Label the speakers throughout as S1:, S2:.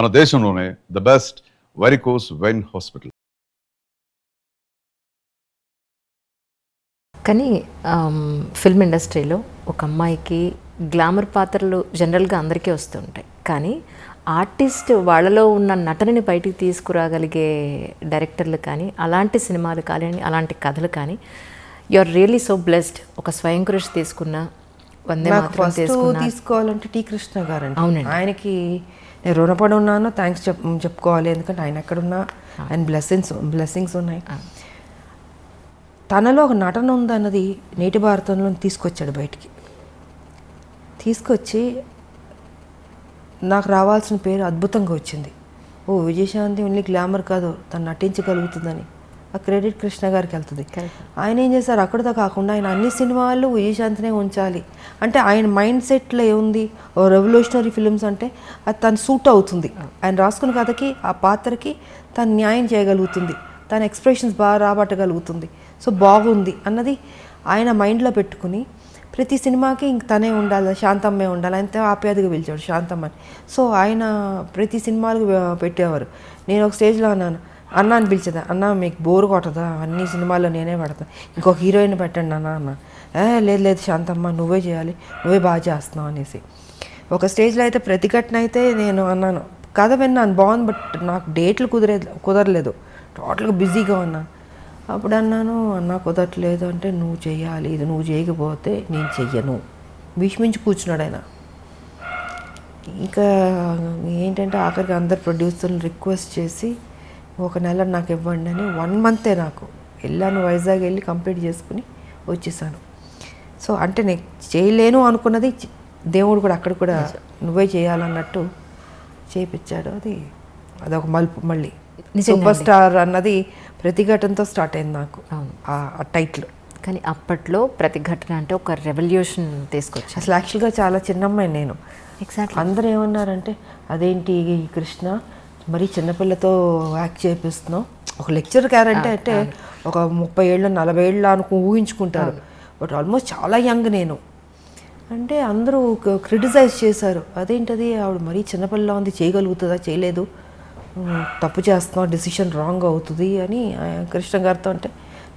S1: మన దేశంలోనే the best varicose vein hospital.
S2: కానీ ఫిల్మ్ ఇండస్ట్రీలో ఒక అమ్మాయికి గ్లామర్ పాత్రలు జనరల్గా అందరికీ వస్తూ ఉంటాయి, కానీ ఆర్టిస్ట్ వాళ్ళలో ఉన్న నటనని బయటికి తీసుకురాగలిగే డైరెక్టర్లు కానీ, అలాంటి సినిమాలు కానీ, అలాంటి కథలు కానీ, you are really so blessed. ఒక స్వయం కృషి తీసుకున్న, వందే మాత్రం
S3: తీసుకోవాలంటే టి కృష్ణ గారు అండి.
S2: అవునండి,
S3: ఆయనకి నేను రుణపడి ఉన్నాను, థ్యాంక్స్ చెప్పుకోవాలి. ఎందుకంటే ఆయన ఎక్కడున్నా ఆయన బ్లెస్సింగ్స్ ఉన్నాయి. తనలో ఒక నటన ఉందన్నది నేటి భారతంలో తీసుకొచ్చాడు బయటికి. తీసుకొచ్చి నాకు రావాల్సిన పేరు అద్భుతంగా వచ్చింది. ఓ విజయశాంతి ఓన్లీ గ్లామర్ కాదు, తను నటించగలుగుతుందని ఆ క్రెడిట్ కృష్ణ గారికి వెళ్తుంది. ఆయన ఏం చేశారు, అక్కడితో కాకుండా ఆయన అన్ని సినిమాల్లో విజయశాంతినే ఉంచాలి అంటే ఆయన మైండ్ సెట్లో ఏముంది, ఓ రెవల్యూషనరీ ఫిల్మ్స్ అంటే అది తను సూట్ అవుతుంది, ఆయన రాసుకున్న కథకి ఆ పాత్రకి తను న్యాయం చేయగలుగుతుంది, తన ఎక్స్ప్రెషన్స్ బాగా రాబట్టగలుగుతుంది, సో బాగుంది అన్నది ఆయన మైండ్లో పెట్టుకుని ప్రతి సినిమాకి ఇంక తనే ఉండాలి, శాంతమ్మే ఉండాలి. ఆయన ఆప్యాదిగా పిలిచాడు శాంతమ్మని. సో ఆయన ప్రతి సినిమాలకు పెట్టేవారు. నేను ఒక స్టేజ్లో అన్నాను, అన్న అని పిలిచేదా, అన్న మీకు బోరు కొట్టదా, అన్ని సినిమాల్లో నేనే పడతాను, ఇంకొక హీరోయిన్ పెట్టండి అన్న. లేదు లేదు శాంతమ్మ నువ్వే చేయాలి, నువ్వే బాగా చేస్తున్నావు అనేసి. ఒక స్టేజ్లో అయితే ప్రతిఘటన అయితే నేను అన్నాను, కథ విన్నాను బాగుంది, బట్ నాకు డేట్లు కుదరలేదు, టోటల్గా బిజీగా ఉన్నాను. అప్పుడు అన్నాను, అన్న కుదరట్లేదు అంటే నువ్వు చెయ్యాలి, ఇది నువ్వు చేయకపోతే నేను చెయ్యను, భీష్మించి కూర్చున్నాడు ఆయన. ఇంకా ఏంటంటే ఆఖరికి అందరు ప్రొడ్యూసర్లు రిక్వెస్ట్ చేసి ఒక నెల నాకు ఇవ్వండి అని 1 month నాకు వెళ్ళాను, వైజాగ్ వెళ్ళి కంప్లీట్ చేసుకుని వచ్చేసాను. సో అంటే నేను చేయలేను అనుకున్నది దేవుడు కూడా అక్కడ కూడా నువ్వే చేయాలన్నట్టు చేయించాడు. అదొక మలుపు. మళ్ళీ సూపర్ స్టార్ అన్నది ప్రతిఘటనతో స్టార్ట్ అయింది నాకు ఆ టైటిల్.
S2: కానీ అప్పట్లో ప్రతిఘటన అంటే ఒక రెవల్యూషన్ తీసుకొచ్చి,
S3: అసలు యాక్చువల్గా చాలా చిన్నమ్మాయి నేను.
S2: ఎగ్జాక్ట్లీ
S3: అందరూ ఏమన్నారంటే అదేంటి కృష్ణ మరీ చిన్నపిల్లతో యాక్ట్ చేపిస్తున్నావు, ఒక లెక్చర్ క్యారెక్టర్ అంటే ఒక 30 ఏళ్ళు 40 ఏళ్ళు ఊహించుకుంటారు, బట్ ఆల్మోస్ట్ చాలా యంగ్ నేను అంటే అందరూ క్రిటిసైజ్ చేశారు. అదేంటది ఆవిడ మరీ చిన్నపిల్ల ఉంది, చేయగలుగుతుందా, చేయలేదు, తప్పు చేస్తున్నావు, డెసిషన్ రాంగ్ అవుతుంది అని కృష్ణ గారితో అంటే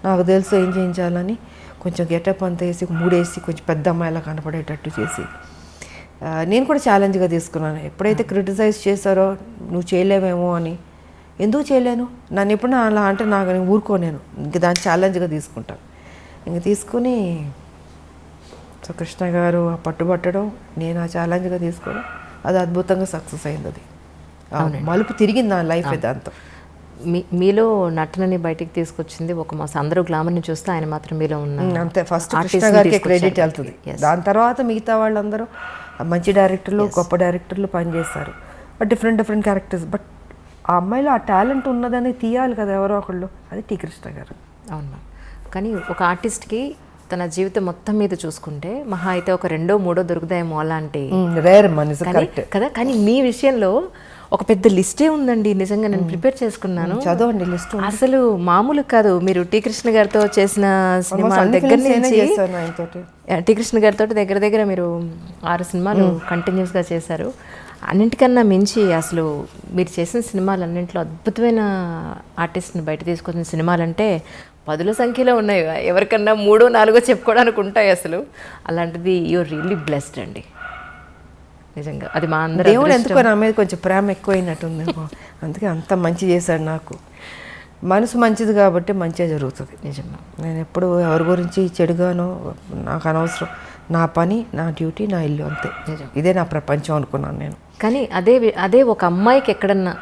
S3: నాకు తెలుసు ఏం చేయించాలని కొంచెం గెటప్ అంతా వేసి మూడేసి కొంచెం పెద్ద అమ్మాయిలా కనపడేటట్టు చేసి నేను కూడా ఛాలెంజ్గా తీసుకున్నాను. ఎప్పుడైతే క్రిటిసైజ్ చేశారో నువ్వు చేయలేవేమో అని, ఎందుకు చేయలేను, నన్ను ఎప్పుడు అలా అంటే నాకు నేను ఊరుకోలేను, ఇంక దాన్ని ఛాలెంజ్గా తీసుకుంటాను. ఇంక తీసుకుని సో కృష్ణ గారు పట్టుబట్టడం, నేను ఆ ఛాలెంజ్గా తీసుకోవడం, అది అద్భుతంగా సక్సెస్ అయింది. అది మలుపు తిరిగింది నా లైఫ్ దాంతో.
S2: మీలో నటనని బయటికి తీసుకొచ్చింది ఒక మాస్. అందరూ గ్లామర్ని చూస్తే ఆయన మాత్రం మీలో ఉన్న
S3: అంతే. ఫస్ట్ కృష్ణ గారికి క్రెడిట్ వెళ్తుంది, దాని తర్వాత మిగతా వాళ్ళందరూ మంచి డైరెక్టర్లు, గొప్ప డైరెక్టర్లు పనిచేస్తారు, డిఫరెంట్ క్యారెక్టర్స్. బట్ ఆ అమ్మాయిలో ఆ టాలెంట్ ఉన్నదని తీయాలి కదా ఎవరో ఒకళ్ళు, అది టి కృష్ణ గారు.
S2: అవును మ్యామ్. కానీ ఒక ఆర్టిస్ట్కి తన జీవితం మొత్తం మీద చూసుకుంటే మహా అయితే ఒక 2, 3 దొరుకుతాయేమో అలాంటి
S3: రేర్
S2: కదా. కానీ మీ విషయంలో ఒక పెద్ద లిస్టే ఉందండి. నిజంగా నేను ప్రిపేర్ చేసుకున్నాను,
S3: చదవండి లిస్ట్.
S2: అసలు మామూలు కాదు. మీరు టి కృష్ణ గారితో చేసిన సినిమాల దగ్గర నుంచి, టి కృష్ణ గారితో దగ్గర మీరు 6 సినిమాలు కంటిన్యూస్గా చేశారు. అన్నింటికన్నా మించి అసలు మీరు చేసిన సినిమాలన్నింటిలో అద్భుతమైన ఆర్టిస్ట్ని బయట తీసుకొచ్చిన సినిమాలంటే 10ల సంఖ్యలో ఉన్నాయి. ఎవరికన్నా 3, 4 చెప్పుకోవడానికి ఉంటాయి అసలు. అలాంటిది యూఆర్ రియల్లీ బ్లెస్డ్ అండి నిజంగా. అది మా అందరూ
S3: దేవుడు ఎందుకో నా మీద కొంచెం ప్రేమ ఎక్కువైనట్టుంది, అందుకే అంత మంచి చేశాడు నాకు. మనసు మంచిది కాబట్టి మంచిగా జరుగుతుంది.
S2: నిజంగా
S3: నేను ఎప్పుడు ఎవరి గురించి చెడుగానో నాకు అనవసరం, నా పని, నా డ్యూటీ, నా ఇల్లు, అంతే. ఇదే నా ప్రపంచం అనుకున్నాను నేను.
S2: కానీ అదే ఒక అమ్మాయికి ఎక్కడన్నా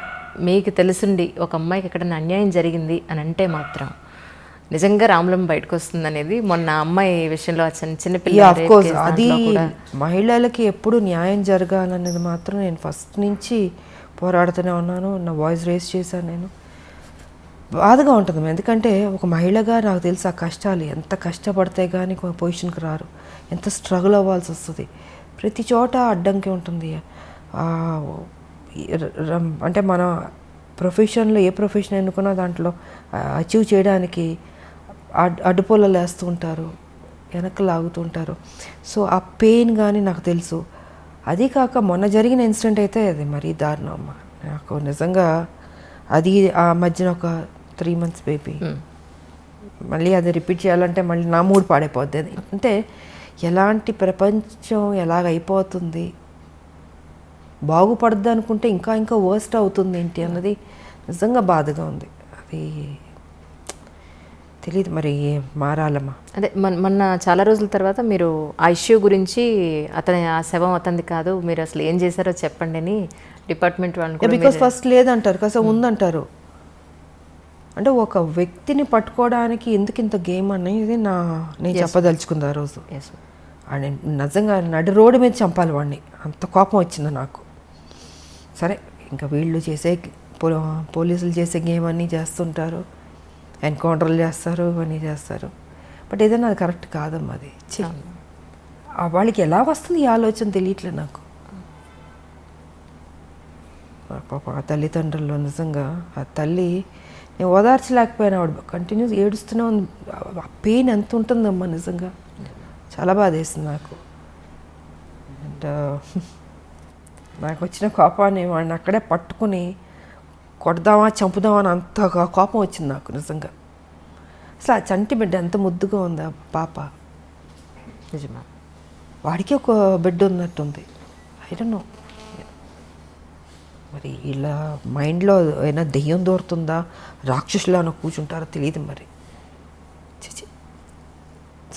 S2: మీకు తెలుసుండి ఒక అమ్మాయికి ఎక్కడన్నా అన్యాయం జరిగింది అని అంటే మాత్రం నిజంగా రామలం బయటకు వస్తుంది అనేది మొన్న అమ్మాయి విషయంలో చిన్నపిల్ల.
S3: అది మహిళలకి ఎప్పుడు న్యాయం జరగాలనేది మాత్రం నేను ఫస్ట్ నుంచి పోరాడుతూనే ఉన్నాను. నా వాయిస్ రేస్ చేశాను. నేను బాధగా ఉంటుంది, ఎందుకంటే ఒక మహిళగా నాకు తెలుసు ఆ కష్టాలు, ఎంత కష్టపడితే కానీ పొజిషన్కి రారు, ఎంత స్ట్రగుల్ అవ్వాల్సి వస్తుంది, ప్రతి చోట అడ్డంకి ఉంటుంది. అంటే మన ప్రొఫెషన్లో ఏ ప్రొఫెషన్ ఎన్నుకున్నా దాంట్లో అచీవ్ చేయడానికి అడ్డుపొలలు వేస్తూ ఉంటారు, వెనక్కి లాగుతూ ఉంటారు. సో ఆ పెయిన్ కానీ నాకు తెలుసు. అదీ కాక మొన్న జరిగిన ఇన్సిడెంట్ అయితే అది మరీ దారుణం అమ్మ. నాకు నిజంగా అది ఆ మధ్యన ఒక 3 months బేబీ, మళ్ళీ అది రిపీట్ చేయాలంటే మళ్ళీ నా మూడ్ పాడైపోద్ది. అది అంటే ఎలాంటి ప్రపంచం ఎలాగైపోతుంది, బాగుపడద్దు అనుకుంటే ఇంకా ఇంకా వర్స్ట్ అవుతుంది ఏంటి అన్నది నిజంగా బాధగా ఉంది. అది తెలియదు మరి మారాలమ్మా.
S2: అదే మొన్న చాలా రోజుల తర్వాత మీరు ఆ ఇష్యూ గురించి ఆ శవం అతనిది కాదు, మీరు అసలు ఏం చేశారో చెప్పండి అని డిపార్ట్మెంట్ వాళ్ళు
S3: బికాస్ ఫస్ట్ లేదంటారు కాస్త ఉందంటారు. అంటే ఒక వ్యక్తిని పట్టుకోవడానికి ఎందుకు ఇంత గేమ్ అనేది నేను చెప్పదలుచుకుంది ఆ రోజు. అండ్ నిజంగా నడి రోడ్డు మీద చంపాలి వాడిని, అంత కోపం వచ్చింది నాకు. సరే ఇంకా వీళ్ళు చేసే పోలీసులు చేసే గేమ్ అన్నీ చేస్తుంటారు, ఎన్కౌంటర్లు చేస్తారు, ఇవన్నీ చేస్తారు. బట్ ఏదైనా అది కరెక్ట్ కాదమ్మా. అది వాళ్ళకి ఎలా వస్తుంది ఈ ఆలోచన తెలియట్లేదు నాకు. పాప ఆ తల్లిదండ్రులు నిజంగా ఆ తల్లి నేను ఓదార్చలేకపోయినా, ఆవిడ కంటిన్యూస్ ఏడుస్తూనే ఉంది. ఆ పెయిన్ ఎంత ఉంటుందమ్మా నిజంగా, చాలా బాధ వేసింది నాకు. అండ్ నాకు వచ్చిన కోపాన్ని వాడిని అక్కడే పట్టుకుని కొడదామా చంపుదామా అని అంత కోపం వచ్చింది నాకు నిజంగా. అసలు ఆ చంటి బిడ్డ ఎంత ముద్దుగా ఉంది ఆ పాప.
S2: నిజమా,
S3: వాడికి ఒక బిడ్డ ఉన్నట్టుంది. ఐ డోంట్ నో మరి ఇలా మైండ్లో ఏమైనా దెయ్యం దూరుతుందా, రాక్షసులానో కూర్చుంటారో తెలియదు మరి. చిచి,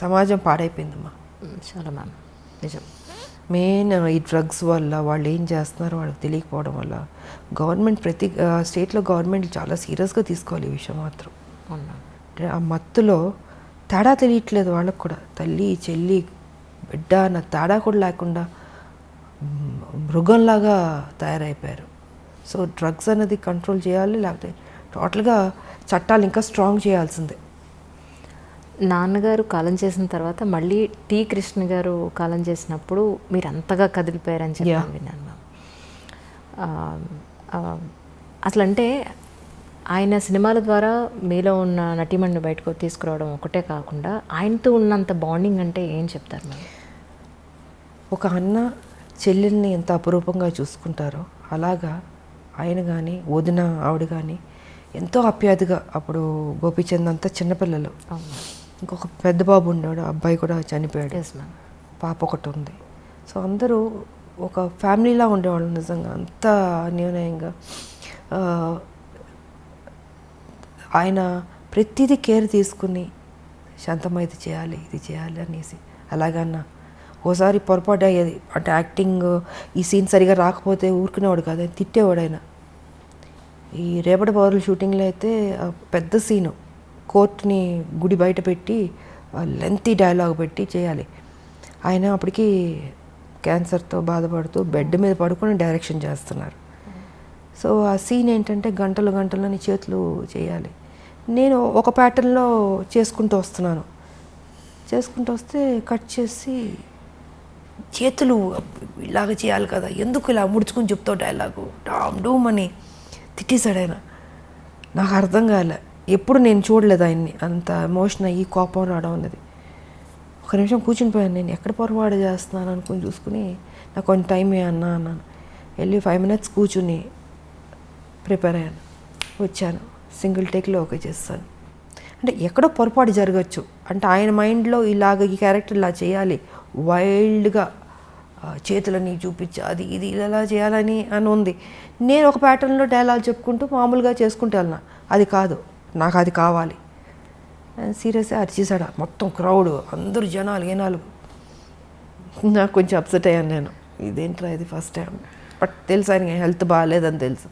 S3: సమాజం పాడైపోయిందమ్మా
S2: చాలా మ్యామ్. నిజం.
S3: మెయిన్ ఈ డ్రగ్స్ వల్ల వాళ్ళు ఏం చేస్తున్నారో వాళ్ళకి తెలియకపోవడం వల్ల గవర్నమెంట్ ప్రతి స్టేట్లో గవర్నమెంట్ చాలా సీరియస్గా తీసుకోవాలి ఈ విషయం మాత్రం. అంటే ఆ మత్తులో తేడా తెలియట్లేదు వాళ్ళకు కూడా, తల్లి చెల్లి బిడ్డ అన్న తేడా కూడా లేకుండా మృగంలాగా తయారైపోయారు. సో డ్రగ్స్ అనేది కంట్రోల్ చేయాలి, లేకపోతే టోటల్గా చట్టాలు ఇంకా స్ట్రాంగ్ చేయాల్సిందే.
S2: నాన్నగారు కాలం చేసిన తర్వాత మళ్ళీ టి కృష్ణ గారు కాలం చేసినప్పుడు మీరు అంతగా కదిలిపోయారని చెప్పి విన్నాను. అసలు అంటే ఆయన సినిమాల ద్వారా మీలో ఉన్న నటీమణిని బయటకు తీసుకురావడం ఒకటే కాకుండా ఆయనతో ఉన్నంత బాండింగ్ అంటే ఏం చెప్తారు మీరు?
S3: ఒక అన్న చెల్లెల్ని ఎంత అపురూపంగా చూసుకుంటారో అలాగా ఆయన కానీ వదిన ఆవిడ కానీ ఎంతో ఆప్యాయతగా. అప్పుడు గోపీచంద్ అంతా చిన్నపిల్లలు, ఇంకొక పెద్ద బాబు ఉన్నాడు, అబ్బాయి కూడా చనిపోయాడు, పాప ఒకటి ఉంది. సో అందరూ ఒక ఫ్యామిలీలా ఉండేవాళ్ళు నిజంగా, అంత అన్యోన్యంగా. ఆయన ప్రతిదీ కేర్ తీసుకుని శాంతమ్మ ఇది చేయాలి ఇది చేయాలి అనేసి అలాగన్నా. ఓసారి పొరపాటు అయ్యేది, అంటే యాక్టింగ్ ఈ సీన్ సరిగా రాకపోతే ఊరుకునేవాడు కాదు, తిట్టేవాడు ఆయన. ఈ రేపటి పౌరుల షూటింగ్లో అయితే పెద్ద సీను, కోర్టుని గుడి బయట పెట్టి లెంతీ డైలాగ్ పెట్టి చేయాలి. ఆయన అప్పటికి క్యాన్సర్తో బాధపడుతూ బెడ్ మీద పడుకొని డైరెక్షన్ చేస్తున్నారు. సో ఆ సీన్ ఏంటంటే గంటలు గంటలని చేతులు చేయాలి. నేను ఒక ప్యాటర్న్లో చేసుకుంటూ వస్తే కట్ చేసి చేతులు ఇలాగ చేయాలి కదా, ఎందుకు ఇలా ముడుచుకుని చెప్తావు డైలాగు డామ్ డూమ్ అని తిట్టేశాడు ఆయన. నాకు అర్థం కాలే, ఎప్పుడు నేను చూడలేదు ఆయన్ని అంత ఎమోషన్ అయ్యి కోపం రావడం అనేది. ఒక నిమిషం కూర్చుని పోయాను, నేను ఎక్కడ పొరపాటు చేస్తున్నాను అనుకుని చూసుకుని నాకు కొంచెం టైం అన్నాను. వెళ్ళి 5 minutes కూర్చుని ప్రిపేర్ అయ్యాను, వచ్చాను, సింగిల్ టేక్లో ఓకే చేస్తాను. అంటే ఎక్కడో పొరపాటు జరగచ్చు, అంటే ఆయన మైండ్లో ఇలాగ ఈ క్యారెక్టర్ ఇలా చేయాలి, వైల్డ్గా చేతులని చూపించి అది ఇది ఇలా చేయాలని అని ఉంది. నేను ఒక ప్యాటర్న్లో డైలాగ్ చెప్పుకుంటూ మామూలుగా చేసుకుంటూ వెళ్ళినా, అది కాదు నాకు అది కావాలి. సీరియస్గా అరిచేసాడు మొత్తం క్రౌడ్, అందరూ జనాలు ఏనాలు. నాకు కొంచెం అప్సెట్ అయ్యాను నేను, ఇదేంట్రా ఇది ఫస్ట్ టైం. బట్ తెలుసు ఆయన హెల్త్ బాగాలేదని తెలుసు.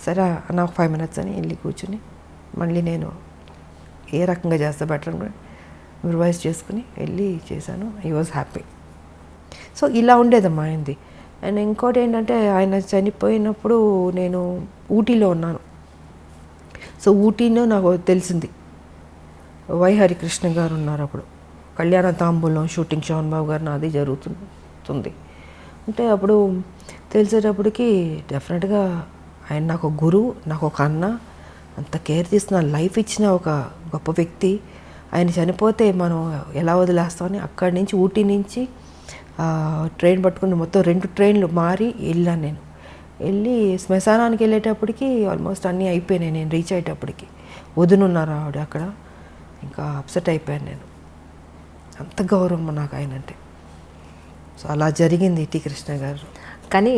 S3: సరే నాకు 5 minutes అని వెళ్ళి కూర్చుని మళ్ళీ నేను ఏ రకంగా చేస్తా బెటర్ అని రివైజ్ చేసుకుని వెళ్ళి చేశాను. I was happy. సో ఇలా ఉండేదమ్మా ఆయనది. అండ్ ఇంకోటి ఏంటంటే ఆయన చనిపోయినప్పుడు నేను ఊటీలో ఉన్నాను. సో ఊటీలో నాకు తెలిసింది వై హరికృష్ణ గారు ఉన్నారు అప్పుడు, కళ్యాణ తాంబూలం షూటింగ్ శోభన్ బాబు గారు నాది జరుగుతుంది. అంటే అప్పుడు తెలిసేటప్పటికి డెఫినెట్గా ఆయన నాకు గురువు, నాకు ఒక అన్న, అంత కేర్ తీసుకున్న లైఫ్ ఇచ్చిన ఒక గొప్ప వ్యక్తి. ఆయన చనిపోతే మనం ఎలా వదిలేస్తామని అక్కడి నుంచి ఊటీ నుంచి ట్రైన్ పట్టుకుని మొత్తం 2 ట్రైన్లు మారి వెళ్ళాను నేను. వెళ్ళి శ్మశానానికి వెళ్ళేటప్పటికి ఆల్మోస్ట్ అన్నీ అయిపోయినాయి. నేను రీచ్ అయ్యేటప్పటికి వదునున్నారు ఆవిడ అక్కడ. ఇంకా అప్సెట్ అయిపోయాను నేను. అంత గౌరవం నాకు ఆయన అంటే. సో అలా జరిగింది టి కృష్ణ గారు.
S2: కానీ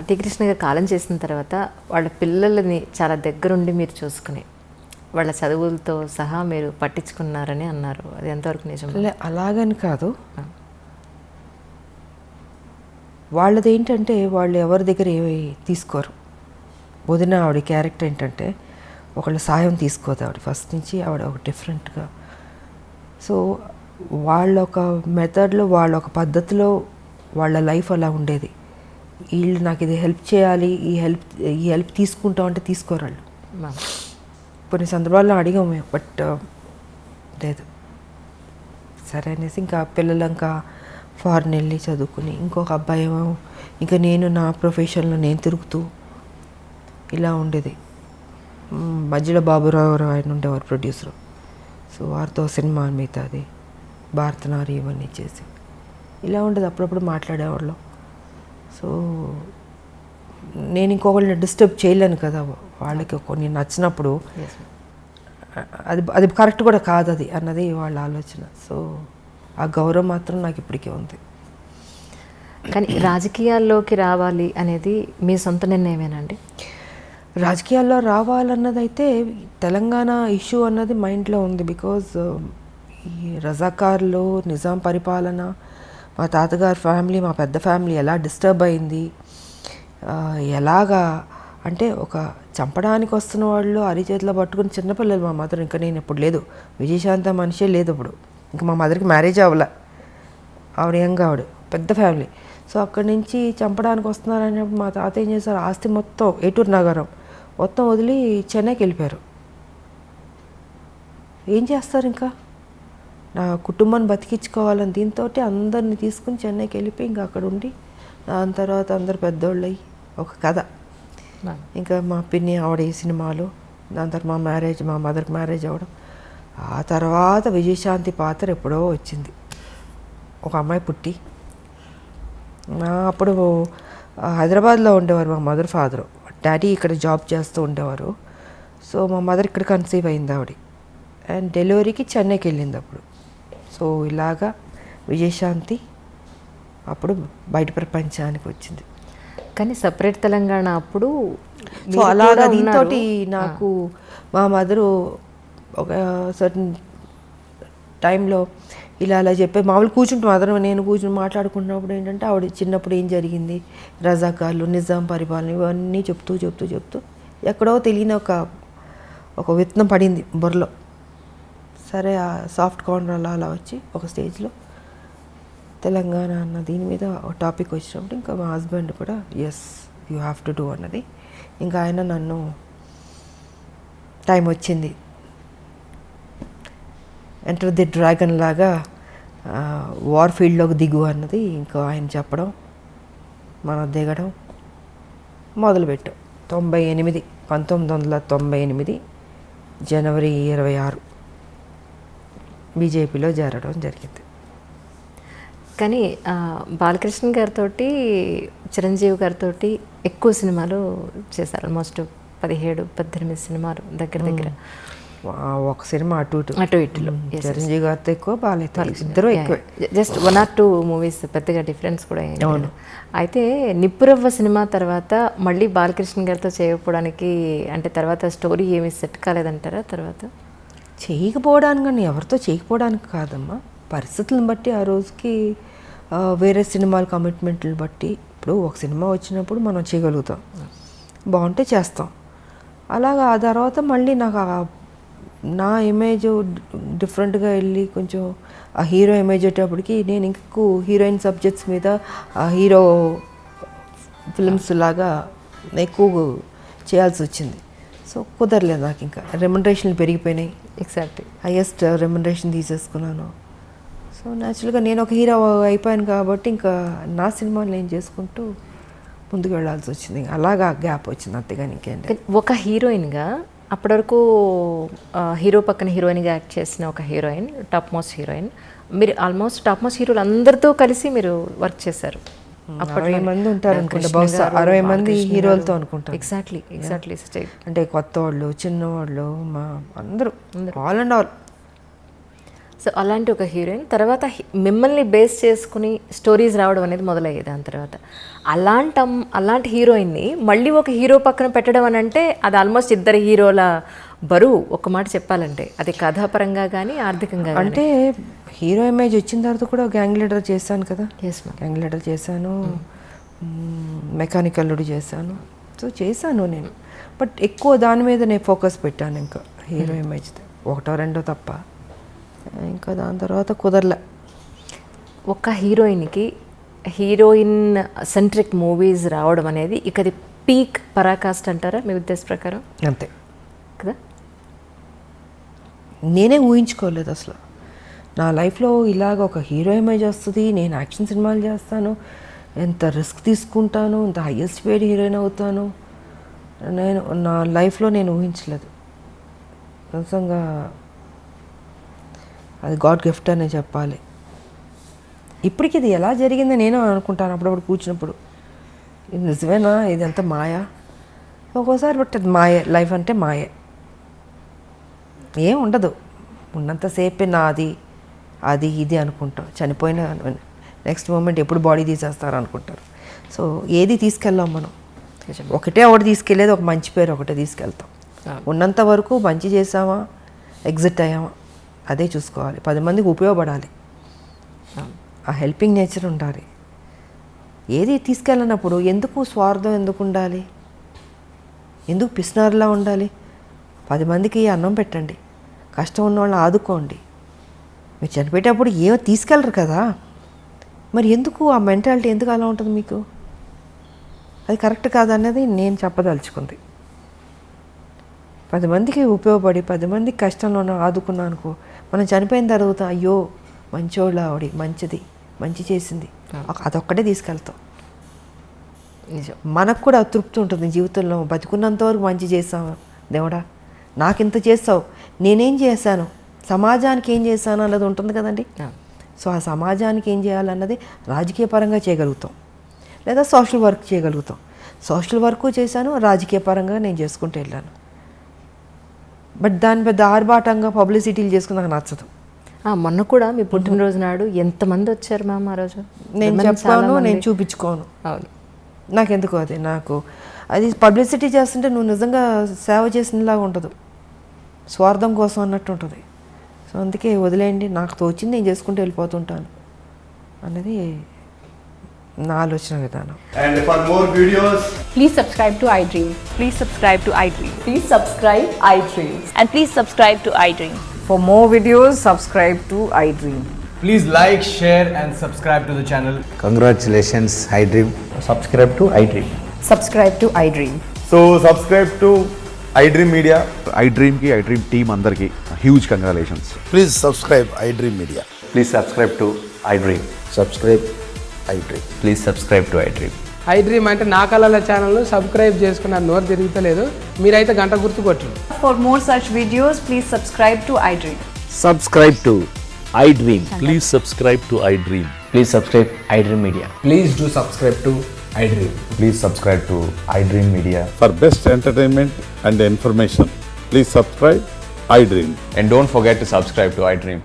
S2: టి కృష్ణ గారు కాలం చేసిన తర్వాత వాళ్ళ పిల్లలని చాలా దగ్గరుండి మీరు చూసుకుని వాళ్ళ చదువులతో సహా మీరు పట్టించుకున్నారని అన్నారు. అది ఎంతవరకు నిజం?
S3: అలాగని కాదు, వాళ్ళది ఏంటంటే వాళ్ళు ఎవరి దగ్గర ఏమి తీసుకోరు. వదిన ఆవిడ క్యారెక్టర్ ఏంటంటే ఒకళ్ళ సాయం తీసుకోదు ఆవిడ ఫస్ట్ నుంచి. ఆవిడ ఒక డిఫరెంట్గా, సో వాళ్ళ ఒక మెథడ్లో వాళ్ళ ఒక పద్ధతిలో వాళ్ళ లైఫ్ అలా ఉండేది. వీళ్ళు నాకు ఇది హెల్ప్ చేయాలి, ఈ హెల్ప్ తీసుకుంటాం అంటే తీసుకోరు వాళ్ళు. కొన్ని సందర్భాల్లో అడిగాము మేము, బట్ లేదు. సరే అనేసి ఇంకా పిల్లలు ఇంకా ఫారెన్ వెళ్ళి చదువుకుని, ఇంకొక అబ్బాయి ఏమో ఇంకా నేను నా ప్రొఫెషన్లో నేను తిరుగుతూ ఇలా ఉండేది. మధ్యలో బాబురావు ఆయన ఉండేవారు ప్రొడ్యూసరు. సో వారితో సినిమా మిగతాది భారతనారి ఇవన్నీ చేసి ఇలా ఉండేది. అప్పుడప్పుడు మాట్లాడేవాళ్ళం. సో నేను ఇంకొకళ్ళని డిస్టర్బ్ చేయలేను కదా, వాళ్ళకి కొన్ని నచ్చినప్పుడు అది కరెక్ట్ కూడా కాదు అది అన్నది వాళ్ళ ఆలోచన. సో ఆ గౌరవం మాత్రం నాకు ఇప్పటికీ ఉంది.
S2: కానీ రాజకీయాల్లోకి రావాలి అనేది మీ సొంత నిర్ణయమేనండి?
S3: రాజకీయాల్లో రావాలన్నదైతే తెలంగాణ ఇష్యూ అన్నది మైండ్లో ఉంది. బికాజ్ ఈ రజాకార్లు, నిజాం పరిపాలన, మా తాతగారి ఫ్యామిలీ, మా పెద్ద ఫ్యామిలీ ఎలా డిస్టర్బ్ అయింది, ఎలాగా అంటే ఒక చంపడానికి వస్తున్న వాళ్ళు అరిచేతిలో పట్టుకుని చిన్నపిల్లలు. మా మదర్ ఇంకా నేను ఇప్పుడు లేదు, విజయశాంత మనిషే లేదు ఇప్పుడు. ఇంకా మా మదర్కి మ్యారేజ్ అవ్వలే, ఆవిడ యంగ్, ఆవిడ పెద్ద ఫ్యామిలీ. సో అక్కడి నుంచి చంపడానికి వస్తున్నారు అనేప్పుడు మా తాత ఏం చేశారు, ఆస్తి మొత్తం ఏటూరు నగరం మొత్తం వదిలి చెన్నైకి వెళ్ళిపోయారు. ఏం చేస్తారు, ఇంకా నా కుటుంబాన్ని బతికించుకోవాలని దీంతో అందరిని తీసుకుని చెన్నైకి వెళ్ళిపోయి ఇంకా అక్కడ ఉండి, దాని తర్వాత అందరు పెద్దోళ్ళు అయ్యి ఒక కథ. ఇంకా మా పిన్ని ఆవిడ ఈ సినిమాలు, దాని తర్వాత మా మ్యారేజ్, మా మదర్కి మ్యారేజ్ అవ్వడం. ఆ తర్వాత విజయశాంతి పాత్ర ఎప్పుడో వచ్చింది. ఒక అమ్మాయి పుట్టి, అప్పుడు హైదరాబాద్లో ఉండేవారు మా మదర్ ఫాదరు. డాడీ ఇక్కడ జాబ్ చేస్తూ ఉండేవారు. సో మా మదర్ ఇక్కడ కన్సీవ్ అయింది ఆవిడ, అండ్ డెలివరీకి చెన్నైకి వెళ్ళింది అప్పుడు. సో ఇలాగా విజయశాంతి అప్పుడు బయట ప్రపంచానికి వచ్చింది.
S2: కానీ సపరేట్ తెలంగాణ అప్పుడు
S3: సో అలాగా దీంతో నాకు మా మదరు ఒక సర్టన్ టైంలో ఇలా అలా చెప్పే మామూలు కూర్చుంటాం మదర్ నేను కూర్చుని మాట్లాడుకున్నప్పుడు ఏంటంటే ఆవిడ చిన్నప్పుడు ఏం జరిగింది, రజాకార్లు, నిజాం పరిపాలన ఇవన్నీ చెప్తూ చెప్తూ చెప్తూ ఎక్కడో తెలియని ఒక విత్తనం పడింది బుర్రలో. సరే ఆ సాఫ్ట్ కార్నర్ అలా అలా వచ్చి ఒక స్టేజ్లో తెలంగాణ అన్న దీని మీద ఒక టాపిక్ వచ్చినప్పుడు ఇంకా మా హస్బెండ్ కూడా yes you have to do అన్నది. ఇంకా ఆయన నన్ను టైం వచ్చింది ఎంటర్ ది డ్రాగన్ లాగా వార్ ఫీల్డ్లోకి దిగు అన్నది ఇంకా ఆయన చెప్పడం, మనం దిగడం మొదలుపెట్టాం. 1998 జనవరి 26 బీజేపీలో చేరడం జరిగింది.
S2: కానీ బాలకృష్ణ గారితో, చిరంజీవి గారితో ఎక్కువ సినిమాలు చేశారు. ఆల్మోస్ట్ 17-18 సినిమాలు దగ్గర దగ్గర.
S3: ఒక సినిమా అటు ఇటులో చిరంజీవి గారితో ఎక్కువ, బాలయ్య ఇద్దరు ఎక్కువ.
S2: జస్ట్ 1 or 2 మూవీస్, పెద్దగా డిఫరెన్స్ కూడా ఏం లేదు. అయితే నిప్పురవ్వ సినిమా తర్వాత మళ్ళీ బాలకృష్ణ గారితో చేయకపోవడానికి అంటే తర్వాత స్టోరీ ఏమీ సెట్ కాలేదంటారా? తర్వాత
S3: చేయకపోవడానికి కానీ ఎవరితో చేయకపోవడానికి కాదమ్మా, పరిస్థితులను బట్టి ఆ రోజుకి వేరే సినిమాల కమిట్మెంట్లు బట్టి. ఇప్పుడు ఒక సినిమా వచ్చినప్పుడు మనం చేయగలుగుతాం, బాగుంటే చేస్తాం. అలాగా ఆ తర్వాత మళ్ళీ నాకు నా ఇమేజ్ డిఫరెంట్గా వెళ్ళి కొంచెం ఆ హీరో ఇమేజ్ వచ్చేటప్పటికి నేను ఇంకూ హీరోయిన్ సబ్జెక్ట్స్ మీద ఆ హీరో ఫిల్మ్స్ లాగా ఎక్కువ చేయాల్సి వచ్చింది. సో కుదరలేదు నాకు, ఇంకా రెమ్యునరేషన్లు పెరిగిపోయినాయి.
S2: ఎగ్జాక్ట్లీ
S3: హైయెస్ట్ రెమ్యునరేషన్ తీసేసుకున్నాను. సో న్యాచురల్గా నేను ఒక హీరో అయిపోయాను కాబట్టి ఇంకా నా సినిమాలు నేను చేసుకుంటూ ముందుకు వెళ్ళాల్సి వచ్చింది. అలాగా గ్యాప్ వచ్చింది, అంతేగాని ఇంకేంటి.
S2: ఒక హీరోయిన్గా అప్పటి వరకు హీరో పక్కన హీరోయిన్గా యాక్ట్ చేసిన ఒక హీరోయిన్, టాప్ మోస్ట్ హీరోయిన్. మీరు ఆల్మోస్ట్ టాప్ మోస్ట్ హీరోలు అందరితో కలిసి మీరు వర్క్ చేశారు.
S3: అరవై మంది ఉంటారు అనుకుంటా, బహుశా 60 మంది హీరోలతో అనుకుంటాను.
S2: ఎగ్జాక్ట్లీ
S3: అంటే కొత్త వాళ్ళు, చిన్నవాళ్ళు, మా అందరూ ఆల్ అండ్ ఆల్.
S2: సో అలాంటి ఒక హీరోయిన్ తర్వాత మిమ్మల్ని బేస్ చేసుకుని స్టోరీస్ రావడం అనేది మొదలయ్యేది. దాని తర్వాత అలాంటి హీరోయిన్ని మళ్ళీ ఒక హీరో పక్కన పెట్టడం అని అంటే అది ఆల్మోస్ట్ ఇద్దరు హీరోల బరువు, ఒక మాట చెప్పాలంటే. అది కథాపరంగా కానీ ఆర్థికంగా.
S3: అంటే హీరో ఇమేజ్ వచ్చిన తర్వాత కూడా గ్యాంగ్ లీడర్ చేశాను కదా.
S2: Yes ma'am.
S3: గ్యాంగ్ లీడర్ చేశాను, మెకానికల్లుడు చేశాను. సో చేశాను నేను, బట్ ఎక్కువ దాని మీద నేను ఫోకస్ పెట్టాను. ఇంకా హీరో ఇమేజ్ ఒకటో రెండో తప్ప, ఇంకా దాని తర్వాత కుదరలే.
S2: ఒక హీరోయిన్కి హీరోయిన్ సెంట్రిక్ మూవీస్ రావడం అనేది ఇక అది పీక్ పరాకాష్ట అంటారా మీ ఉద్దేశ ప్రకారం?
S3: అంతే
S2: కదా.
S3: నేనే ఊహించుకోలేదు అసలు నా లైఫ్లో ఇలాగ ఒక హీరో ఇమేజ్ వస్తుంది, నేను యాక్షన్ సినిమాలు చేస్తాను, ఎంత రిస్క్ తీసుకుంటాను, ఎంత హైయెస్ట్ పేడ్ హీరోయిన్ అవుతాను, నేను నా లైఫ్లో నేను ఊహించలేదు. నిజంగా అది గాడ్ గిఫ్ట్ అనే చెప్పాలి. ఇప్పటికి ఇది ఎలా జరిగిందో నేను అనుకుంటాను అప్పుడప్పుడు కూర్చున్నప్పుడు, ఇది నిజమేనా, ఇది ఎంత మాయా ఒక్కోసారి. బట్ అది మాయే, లైఫ్ అంటే మాయే, ఏం ఉండదు. ఉన్నంతసేపే నాది అది ఇది అనుకుంటాం, చనిపోయిన నెక్స్ట్ మూమెంట్ ఎప్పుడు బాడీ తీసేస్తారు అనుకుంటారు. సో ఏది తీసుకెళ్ళాం మనం, ఒకటే ఒకటి తీసుకెళ్ళేది, ఒక మంచి పేరు ఒకటే తీసుకెళ్తాం. ఉన్నంత వరకు మంచి చేసామా, ఎగ్జిట్ అయ్యామా, అదే చూసుకోవాలి. 10 మందికి ఉపయోగపడాలి, ఆ హెల్పింగ్ నేచర్ ఉండాలి. ఏది తీసుకెళ్ళినప్పుడు ఎందుకు స్వార్థం ఎందుకు ఉండాలి, ఎందుకు పిసినారులా ఉండాలి? 10 మందికి అన్నం పెట్టండి, కష్టం ఉన్న వాళ్ళని ఆదుకోండి. మీరు చనిపోయేటప్పుడు ఏమో తీసుకెళ్ళరు కదా, మరి ఎందుకు ఆ మెంటాలిటీ ఎందుకు అలా ఉంటుంది మీకు? అది కరెక్ట్ కాదన్నది నేను చెప్పదలుచుకుంది. 10 మందికి ఉపయోగపడి 10 మందికి కష్టంలో ఆదుకున్నా అనుకో, మనం చనిపోయిన తర్వాత అయ్యో మంచోళ్ళ ఆవిడ, మంచిది, మంచి చేసింది, అదొక్కటే తీసుకెళ్తాం.
S2: నిజం.
S3: మనకు కూడా తృప్తి ఉంటుంది జీవితంలో. బతుకున్నంత వరకు మంచి చేసాము, దేవుడా నాకింత చేస్తావు, నేనేం చేశాను, సమాజానికి ఏం చేశాను అన్నది ఉంటుంది కదండి. సో ఆ సమాజానికి ఏం చేయాలన్నది రాజకీయ పరంగా చేయగలుగుతాం, లేదా సోషల్ వర్క్ చేయగలుగుతాం. సోషల్ వర్క్ చేశాను, రాజకీయ పరంగా నేను చేసుకుంటూ వెళ్ళాను. బట్ దాని పెద్ద ఆర్భాటంగా పబ్లిసిటీలు చేసుకుని నాకు నచ్చదు.
S2: మొన్న కూడా మీ పుట్టినరోజు నాడు ఎంతమంది వచ్చారు మ్యామ్ ఆ రోజు?
S3: నేను చెప్పాను, నేను చూపించుకోను.
S2: అవును,
S3: నాకెందుకు అది, నాకు అది పబ్లిసిటీ చేస్తుంటే నువ్వు నిజంగా సేవ చేసినలాగా ఉండదు, స్వార్థం కోసం అన్నట్టు ఉంటుంది. సో అందుకే వదిలేయండి, నాకు తోచింది నేను చేసుకుంటూ వెళ్ళిపోతుంటాను అన్నది నా ఆలోచన విధానం.
S4: And for more videos,
S5: Please subscribe to iDream.
S6: Please subscribe to iDream.
S5: Please subscribe iDream.
S6: And please subscribe to iDream.
S7: For more videos, subscribe to iDream.
S4: please like, share and subscribe to the channel.
S8: Congratulations, iDream.
S4: Subscribe to iDream.
S7: Subscribe to iDream.
S4: So subscribe to iDream Media.
S1: iDream ki iDream team andarki huge congratulations.
S8: Please subscribe iDream Media.
S9: Please subscribe to iDream.
S8: Subscribe iDream.
S9: Please subscribe to iDream.
S10: iDream అంటే నా కళల channel subscribe చేసుకున్న నోరు తిరుగుతలేదు, మీరైతే గంట గుర్తు కొట్టండి.
S6: For more such videos, please subscribe to iDream.
S8: Subscribe to iDream.
S11: Please subscribe to iDream.
S9: Please subscribe iDream Media.
S4: Please do subscribe to iDream.
S9: Please subscribe to iDream Media.
S11: For best entertainment and information, please subscribe iDream.
S9: And don't forget to subscribe to iDream.